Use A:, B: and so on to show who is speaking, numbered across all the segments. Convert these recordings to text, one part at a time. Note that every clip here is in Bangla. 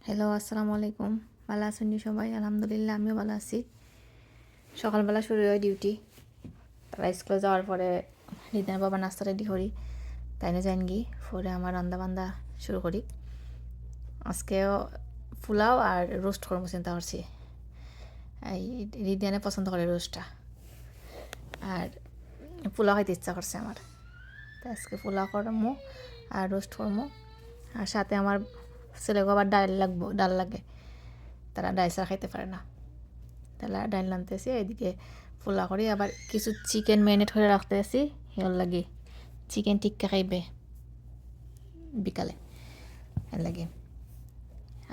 A: হ্যালো, আসসালামু আলাইকুম। ভালো আছেন নি সবাই? আলহামদুলিল্লাহ, আমিও ভালো আছি। সকালবেলা শুরু হয় ডিউটি। তারা স্কুলে যাওয়ার পরে রিদার বাবা নাস্তা রেডি করি, তাই না যাইন গি পরে আমার রান্না বান্না শুরু করি। আজকেও পোলাও আর রোস্ট করবো চিন্তা করছি। এই রিদানে পছন্দ করে রোস্টটা, আর পোলাও খাইতে ইচ্ছা করছে আমার। তাই আজকে পোলাও করবো আর রোস্ট করবো। আর সাথে আমার ছেলেকে আবার ডাল লাগে, তারা ডাল ছাড়া খাইতে পারে না। তাহলে ডাইল আনতেছি, এদিকে পোলা করি, আবার কিছু চিকেন ম্যারিনেট করে রাখতে আছি। এর লাগে চিকেন টিক্কা খাইবে বিকালে, এর লাগে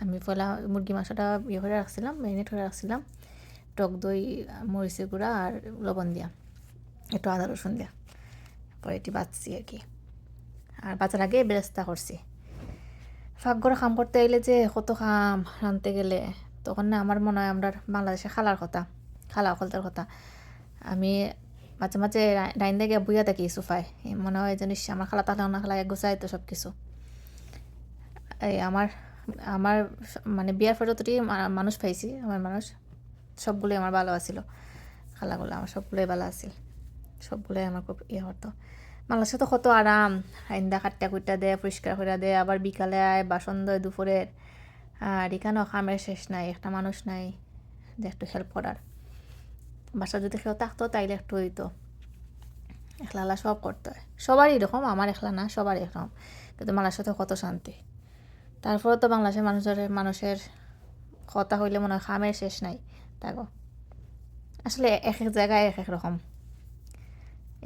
A: আমি পোলা মুরগি মাংসটা ইয়ে করে রাখছিলাম, ম্যারিনেট করে রাখছিলাম, টক দই, মরিচের গুঁড়া আর লবণ দিয়া, একটু আদা রসুন দিয়া, পরে এটি বাঁচছি আর কি। আর বাঁচার আগে বেরেস্তা করছি। ফাঁকঘরে কাম করতে এলে যে কত কাম রাঁধতে গেলে, তখন না আমার মনে হয় আমরা বাংলাদেশে খালা অকলতার কথা। আমি মাঝে মাঝে ডাইন দিকে বুইয়া থাকি সোফায়, মনে হয় যেন আমার খালা তাহলে না খালা গোছাই তো সব কিছু। এই আমার আমার মানে বিয়ার পরে তো মানুষ পাইছি, আমার মানুষ সবগুলোই আমার ভালো আছিল। খালাগুলো আমার সবগুলোই ভালো আছিল, সবগুলোই আমার খুব ইয়ে হতো। বাংলাদেশে তো কত আরাম, আইন্দা কাটটা কুটটা দেয়, পরিষ্কার করে দেয়, আবার বিকালে আয় বাসন দেয় দুপুরের। আর এখানেও কামের শেষ নাই, একটা মানুষ নাই যে একটু হেল্প করার। বাসা যদি কেউ থাকতো তাইলে একটু হইতো, একলা সব করতে হয়। সবারই এরকম, আমার একলা না, সবারই এরকম। কিন্তু বাংলাদেশে তো কত শান্তি। তারপরে তো বাংলাদেশের মানুষের কথা হইলে মনে হয় কামের শেষ নাই তাগো। আসলে এক এক জায়গায় এক এক রকম।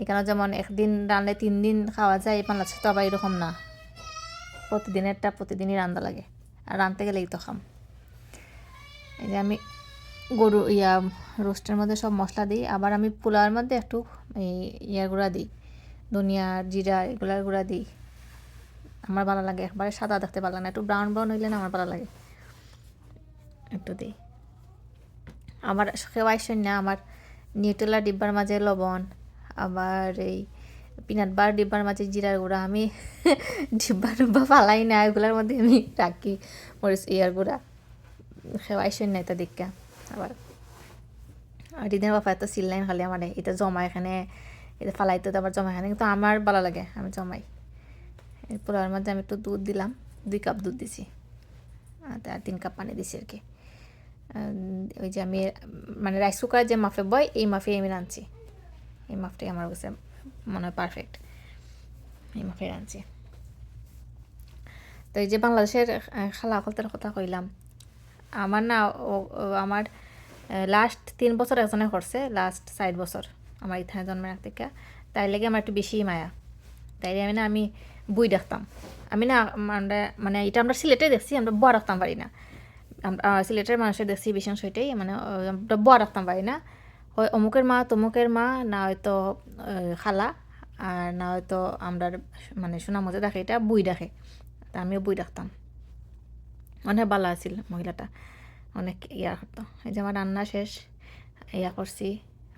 A: এখানে যেমন একদিন রান্নালে 3 দিন খাওয়া যায়, বাংলাদেশে তো আবার এরকম না, প্রতিদিনেরটা প্রতিদিনই রান্না লাগে, আর রাঁধতে গেলেই তো খাম। এই যে আমি গরু রোস্টের মধ্যে সব মশলা দিই, আবার আমি পোলাওয়ের মধ্যে একটু এই ইয়ার গুঁড়া দিই, ধনিয়া জিরা এগুলার গুঁড়া দিই। আমার ভালো লাগে, একবারে সাদা দেখতে ভালো লাগে না, একটু ব্রাউন ব্রাউন হইলে না আমার ভালো লাগে, একটু দিই। আমার খেওয়াইছেন না, আমার নিউটেলা ডিব্বার মাঝে লবণ, আবার এই পিনাট বার ডিব্বার মাঝে জিরার গুঁড়া, আমি ডিব্বা ফালাই না, এগুলোর মধ্যে আমি রাখি মরিচ ইয়ার গুঁড়া। খেওয়াইছেন না এটা দীক্ষা। আবার আর দিদির বাপা এত সিল্লাইন খালি আমার এটা জমা এখানে, এটা ফালাইতে আবার জমা এখানে, কিন্তু আমার ভালো লাগে, আমি জমাই। এই পোলাওয়ের মধ্যে আমি একটু দুধ দিলাম, 2 কাপ দুধ দিছি, আর 3 কাপ পানি দিছি আর কি। ওই যে আমি মানে রাইস কুকার যে মাফে বয়, এই মাফে আমি রাঁধছি, এই মাফটাই আমার কাছে মনে হয় পারফেক্ট, এই মাফে রাঁধছি। তো এই যে বাংলাদেশের খালা খলতার কথা কইলাম, আমার না আমার লাস্ট 3 বছর একজনে করছে, লাস্ট 4 বছর আমার ইথানে জন্মের আগ থেকে, তাই লাগে আমার একটু বেশি মায়া। তাই আমি বই দেখতাম, আমি না মানে এটা আমরা সিলেটে দেখছি, আমরা বয়া রাখতাম পারি না। সিলেটের মানুষের দেখছি বিশেষ সেটাই, মানে আমরা বয়া রাখতাম পারি না, হয় অমুকের মা তমুকের মা, না হয়তো খালা, আর না হয়তো আমরা মানে শোনা মজা দেখে এটা বই দেখে। তা আমিও বই রাখতাম, অনেক ভালো আছিল মহিলাটা, অনেক ইয়া করতো। এই যে আমার রান্না শেষ, ইয়া করছি,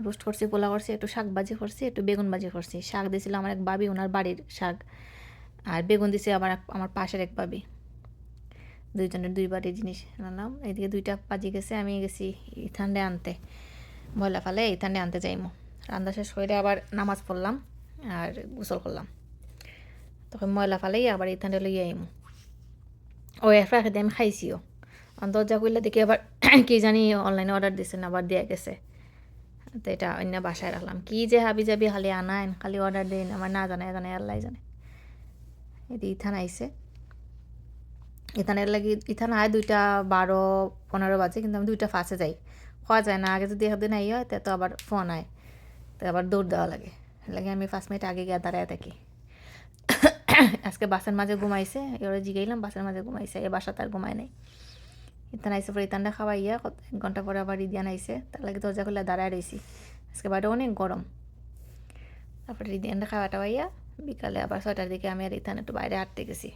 A: রোস্ট করছি, পোলা করছি, একটু শাক ভাজি করছি, একটু বেগুন ভাজি করছি। শাক দিয়েছিল আমার এক ভাবি, ওনার বাড়ির শাক, আর বেগুন দিছে আবার আমার পাশের এক ভাবি। দুইজনের 2 বাড়ির জিনিস রান্নাম। এদিকে 2টা বাজি গেছে, আমি গেছি ইথানডে আনতে, ময়লা ফালে ইথানডে আনতে যাইমো। রান্না শেষ হইলে আবার নামাজ পড়লাম আর গোসল করলাম, তখন ময়লা ফালেই আবার ইথানডে লইয়া আইমো। ও এরপর খেতে আমি খাইছিও, দরজা করলে দেখি আবার কি জানি অনলাইনে অর্ডার দিয়েছেন, আবার দেয়া গেছে। তো এটা অন্য বাসায় রাখলাম, কি যে হাবি যাবি খালি আনাইন, খালি অর্ডার দেন, আমার না জানে আল্লাহ জানে। এটি ইথান আইসে, ইথানের লাগি ইথান আয় 2:12-15 বাজে, কিন্তু আমি 2:05 যাই, খাওয়া যায় না। আগে যদি একদিন আই হয় তো আবার ফোন আয়, তো আবার দৌড় দেওয়া লাগে, লাগে আমি 5 মিনিট আগে গিয়ে দাঁড়ায় থাকি। আজকে বাসের মাঝে ঘুমাইছে, এবার জিগাইলাম বাসের মাঝে ঘুমাইছে, এ বাসা তার ঘুমায় নাই। ইতান আইসে পরে ইতানটা খাওয়াইয়া 1 ঘন্টা পরে আবার রিদিয়ান আইসে, তার লাগে দরজা খুলে দাঁড়ায় রয়েছি। আজকে বাইরে অনেক গরম। তারপরে রিদিয়ানটা খাওয়া টাওয়াইয়া বিকালে আবার 6টার দিকে আমি আর ইতান একটু বাইরে হাঁটতে গেছি।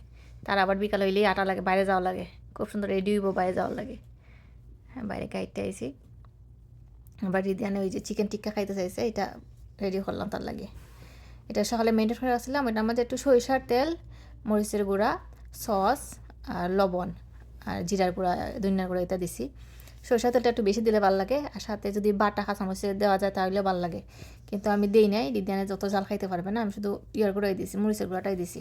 A: তার আবার বিকাল হইলেই আটা লাগে, বাইরে যাওয়া লাগে, খুব সুন্দর রেডি হইব, বাইরে যাওয়ার লাগে। হ্যাঁ, বাইরে খাইতে আইসি। আবার রিদিয়ানে ওই যে চিকেন টিক্কা খাইতে চাইছে, এটা রেডি করলাম তার লাগে। এটা সকালে মেনটেন করে রাখছিলাম, এটার মধ্যে একটু সরিষার তেল, মরিচের গুঁড়া, সস আর লবণ আর জিরার গুঁড়া ধনিয়ার গুঁড়া এটা দিছি। সরষের তেলটা একটু বেশি দিলে ভালো লাগে, আর সাথে যদি বাটা কাঁচামরিচ দেওয়া যায় তাহলে ভালো লাগে, কিন্তু আমি দিই নাই, রিদিয়ানে যত জাল খাইতে পারবে না, আমি শুধু ইয়ার গুঁড়াই দিছি, মরিচের গুঁড়াটাই দিছি।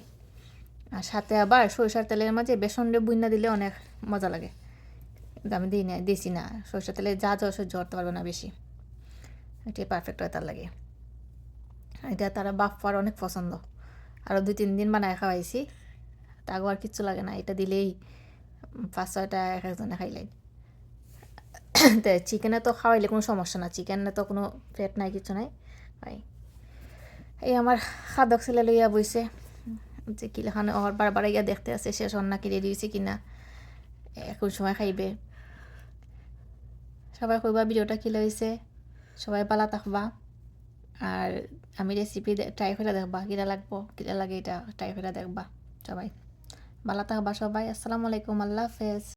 A: আর সাথে আবার সরষের তেলের মাঝে বেসন দিয়ে বুইনা দিলে অনেক মজা লাগে, কিন্তু আমি দিছি না, সরষের তেলে যা জ্বর সহ্য করতে পারবে না বেশি, এটাই পারফেক্ট হয় তার লাগে। এটা তারা বাপ্পার অনেক পছন্দ, আরও 2-3 দিন বানায় খাওয়াইছি, তাগো আর কিচ্ছু লাগে না, এটা দিলেই 5-6টা এক একজনে খাইলাই। তো চিকেনে তো খাওয়াইলে কোনো সমস্যা না, চিকেনে তো কোনো ফ্যাট নাই, কিছু নাই। এই আমার খাদক ছেলে লইয়া বইছে যে কিলাখানে ওর বারবার ইয়া দেখতে আছে শেষ হন না কি রেডি হয়েছে কিনা, এখন সময় খাইবে। সবাই কইবা ভিডিওটা কিলা হয়েছে, সবাই পালা থাকবা, আর আমি রেসিপি ট্রাই করে দেখবা, কিরা লাগবো কিরা লাগে এটা ট্রাই করে দেখবা। সবাই ভালো থাকবা, সবাই আসসালামু আলাইকুম, আল্লাহ হাফেজ।